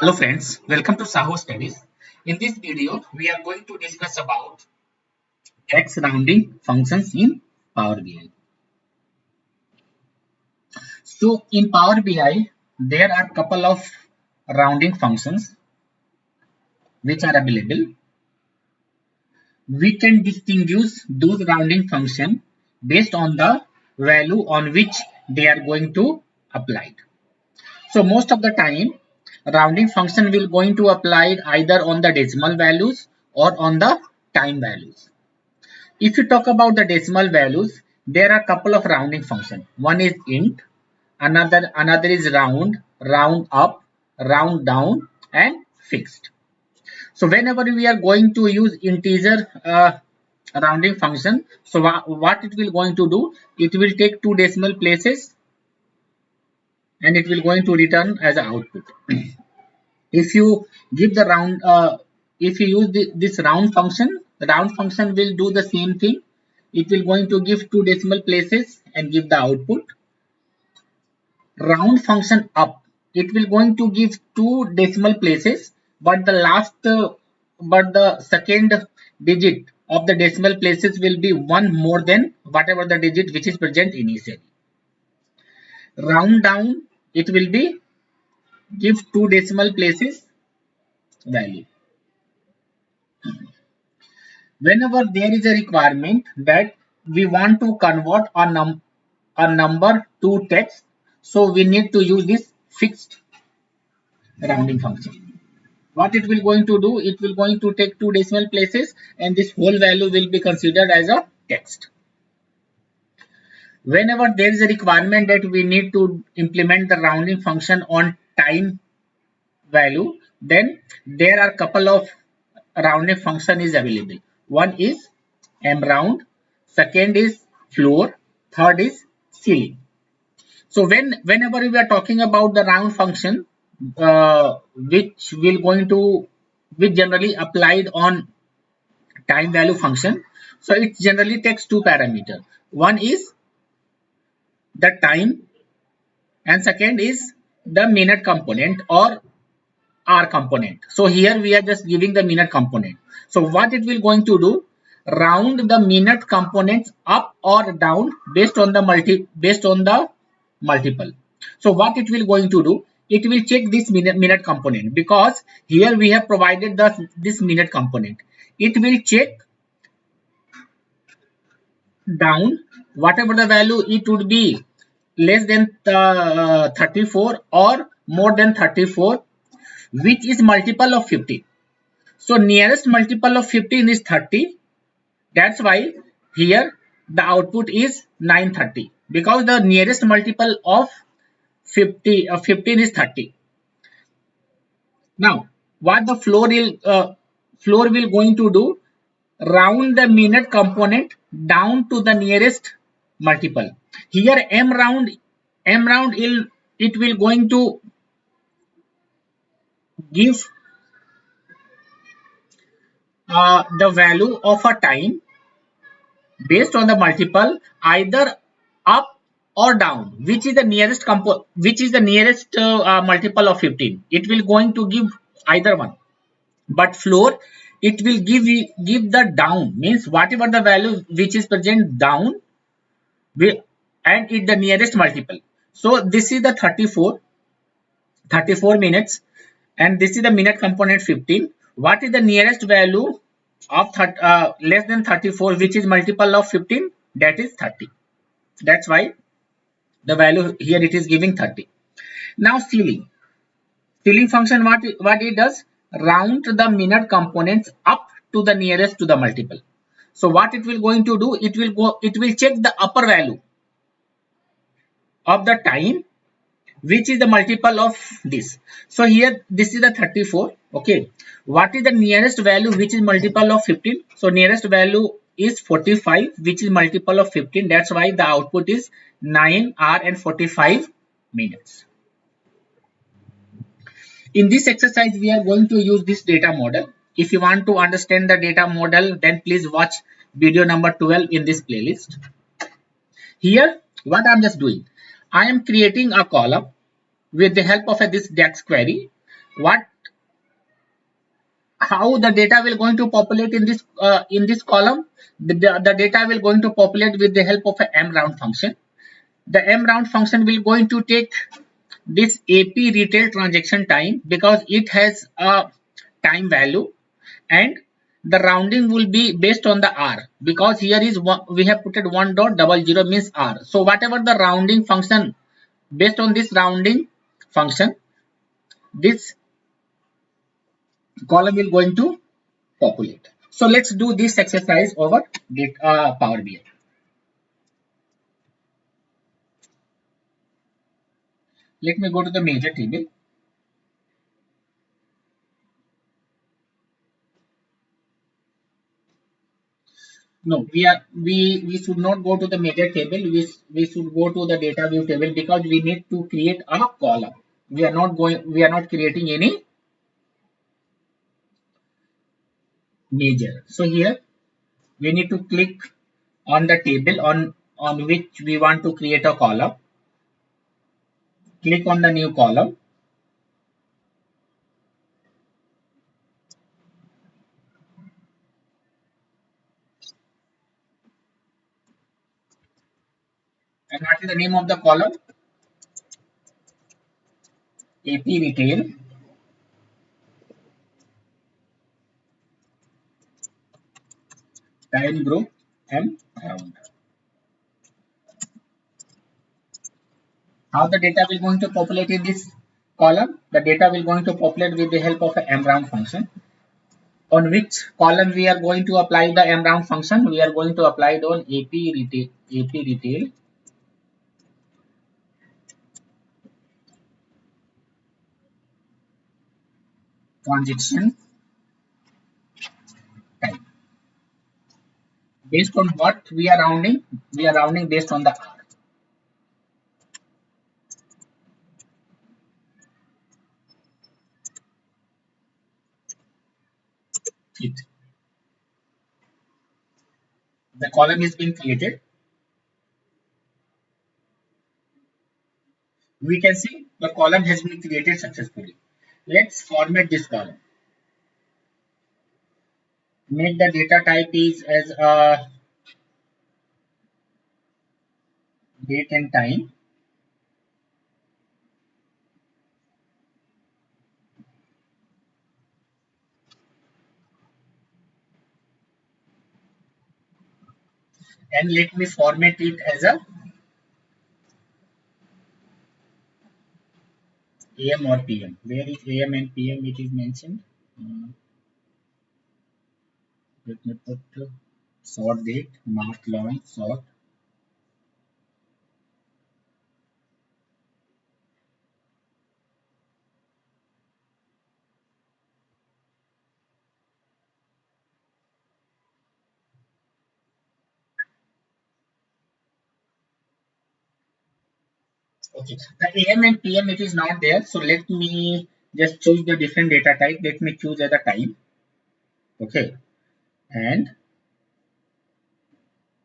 Hello friends, welcome to SahuStudies. In this video, we are going to discuss about DAX rounding functions in Power BI. So in Power BI, there are couple of rounding functions which are available. We can distinguish those rounding function based on the value on which they are going to apply. So most of the time, rounding function will going to apply either on the decimal values or on the time values. If you talk about the decimal values, there are a couple of rounding functions. One is int, another is round, round up, round down, and fixed. So whenever we are going to use integer rounding function, so what it will going to do? It will take two decimal places and it will going to return as an output. If you give the round, if you use this round function, the round function will do the same thing. It will going to give two decimal places and give the output. Round function up, it will going to give two decimal places, but the second digit of the decimal places will be one more than whatever the digit which is present initially. Round down, it will be give two decimal places value. Whenever there is a requirement that we want to convert a number to text, so we need to use this fixed rounding function. What it will going to do? It will going to take two decimal places and this whole value will be considered as a text. Whenever there is a requirement that we need to implement the rounding function on time value, then there are couple of rounding function is available. One is mround, second is floor, third is ceiling. So whenever we are talking about the round function, which generally applied on time value function, so it generally takes two parameters. One is the time and second is the minute component or R component. So here we are just giving the minute component. So what it will going to do? Round the minute components up or down based on the multiple. So what it will going to do? It will check this minute component, because here we have provided this minute component. It will check down whatever the value, it would be less than 34 or more than 34, which is multiple of 15. So nearest multiple of 15 is 30. That's why here the output is 930, because the nearest multiple of 15 is 30. Now what the floor will going to do? Round the minute component down to the nearest multiple. Here mround it will going to give the value of a time based on the multiple either up or down, which is the nearest multiple of 15. It will going to give either one, but floor it will give the down, means whatever the value which is present down and it the nearest multiple. So this is the 34 minutes and this is the minute component 15. What is the nearest value of less than 34, which is multiple of 15? That is 30. That's why the value here it is giving 30. Now ceiling function, what it does? Round the minute components up to the nearest to the multiple. So what it will going to do? It will check the upper value of the time, which is the multiple of this. So here this is the 34. Okay, what is the nearest value which is multiple of 15? So nearest value is 45, which is multiple of 15. That's why the output is 9 hour and 45 minutes. In this exercise we are going to use this data model. If you want to understand the data model, then please watch video number 12 in this playlist. Here what I'm just doing, I am creating a column with the help of this DAX query. What how the data will going to populate in this column. The data will going to populate with the help of a mround function. The mround function will going to take this AP retail transaction time because it has a time value, and the rounding will be based on the R because here is one, we have put it 1.00 means R. So whatever the rounding function, based on this rounding function, this column will going to populate. So let's do this exercise over Power BI. Let me go to the major table. No, we should not go to the major table. We should go to the data view table because we need to create a column. We are not creating any major. So here we need to click on the table on which we want to create a column. Click on the new column. And what is the name of the column? AP retail time group and round. How the data will going to populate in this column? The data will going to populate with the help of a mround function. On which column we are going to apply the mround function? We are going to apply it on AP retail transaction time. Based on what we are rounding? We are rounding based on the R. It. The column is being created. We can see the column has been created successfully. Let's format this column. Make the data type is as a date and time. And let me format it as a AM or PM. Where is AM and PM? It is mentioned. Let me put sort date, mark long, sort. Okay, the AM and PM it is not there. So let me just choose the different data type. Let me choose as a time. Okay, and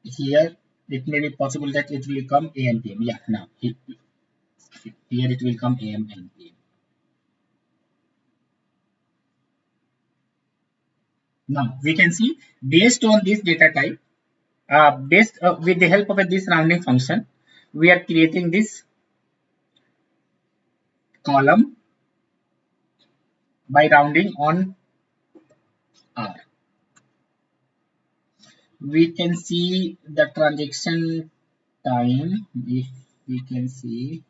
here it may be possible that it will come AM PM. Yeah, now here it will come AM and PM. Now we can see based on this data type, based with the help of this rounding function, we are creating this column by rounding on R. We can see the transaction time. If we can see,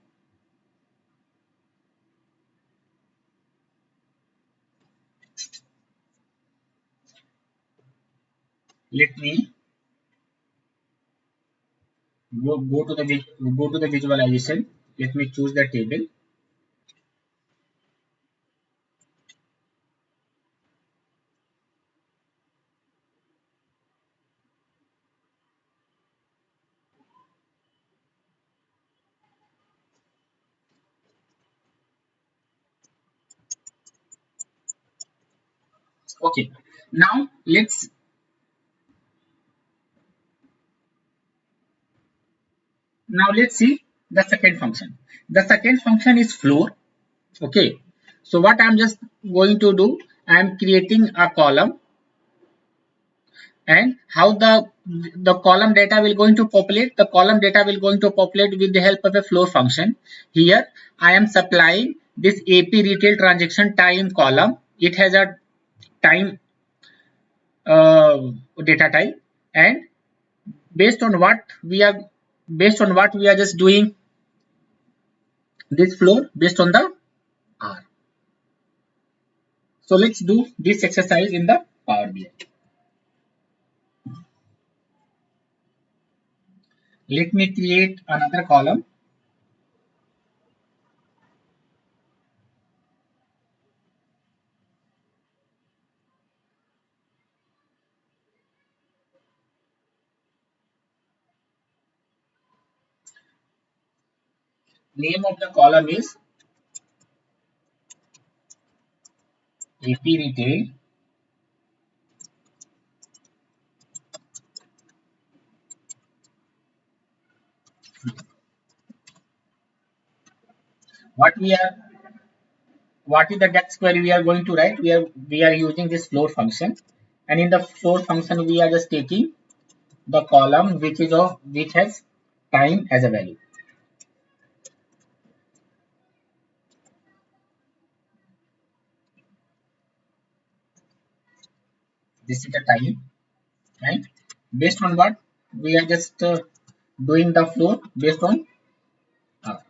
let me go to the visualization. Let me choose the table. Okay, now let's see the second function. The second function is floor. Okay, so what I'm just going to do, I am creating a column, and how the column data will going to populate. The column data will going to populate with the help of a floor function. Here I am supplying this AP retail transaction time column. It has a time data type, and based on what we are just doing this floor based on the R. So let's do this exercise in the Power BI. Let me create another column. Name of the column is AP retail what we are what is the DAX query we are going to write. We are using this floor function, and in the floor function we are just taking the column which has time as a value. This is the time, and based on what we are just doing the floor based on R.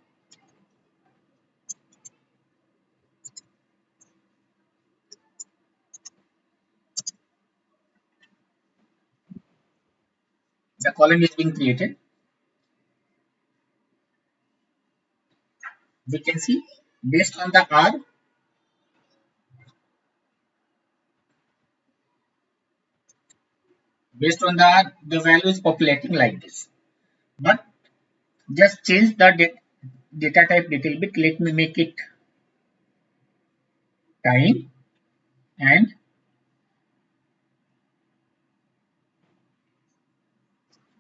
The column is being created. We can see based on the R, the value is populating like this. But just change the data type little bit. Let me make it time, and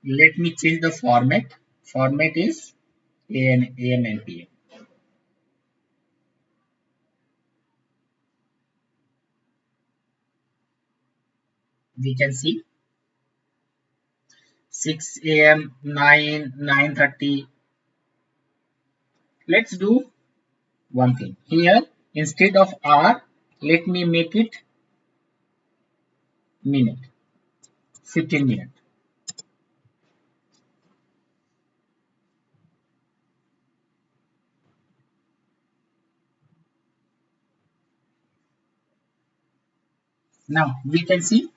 let me change the format. Format is AM and PM. We can see 6 AM, 9:30. Let's do one thing here. Instead of R, let me make it minute. 15 minutes. Now we can see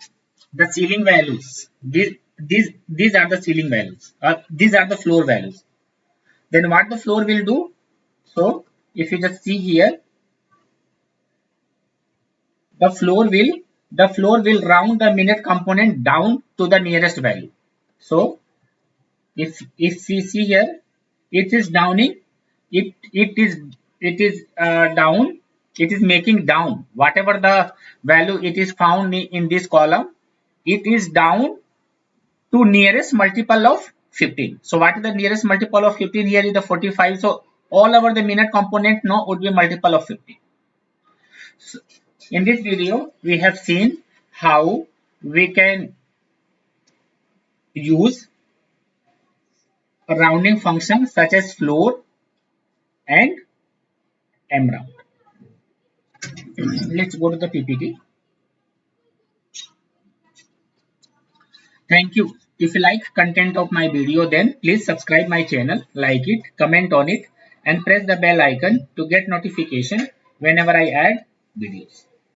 the ceiling values. These are the ceiling values. These are the floor values. Then what the floor will do? So if you just see here, the floor will round the minute component down to the nearest value. So if we see here, it is downing. It is down. It is making down whatever the value it is found in this column. It is down to nearest multiple of 15. So what is the nearest multiple of 15? Here is the 45. So all over the minute component now would be multiple of 15. So in this video, we have seen how we can use a rounding function such as floor and mround. Let's go to the PPT. Thank you. If you like content of my video, then please subscribe my channel, like it, comment on it, and press the bell icon to get notification whenever I add videos.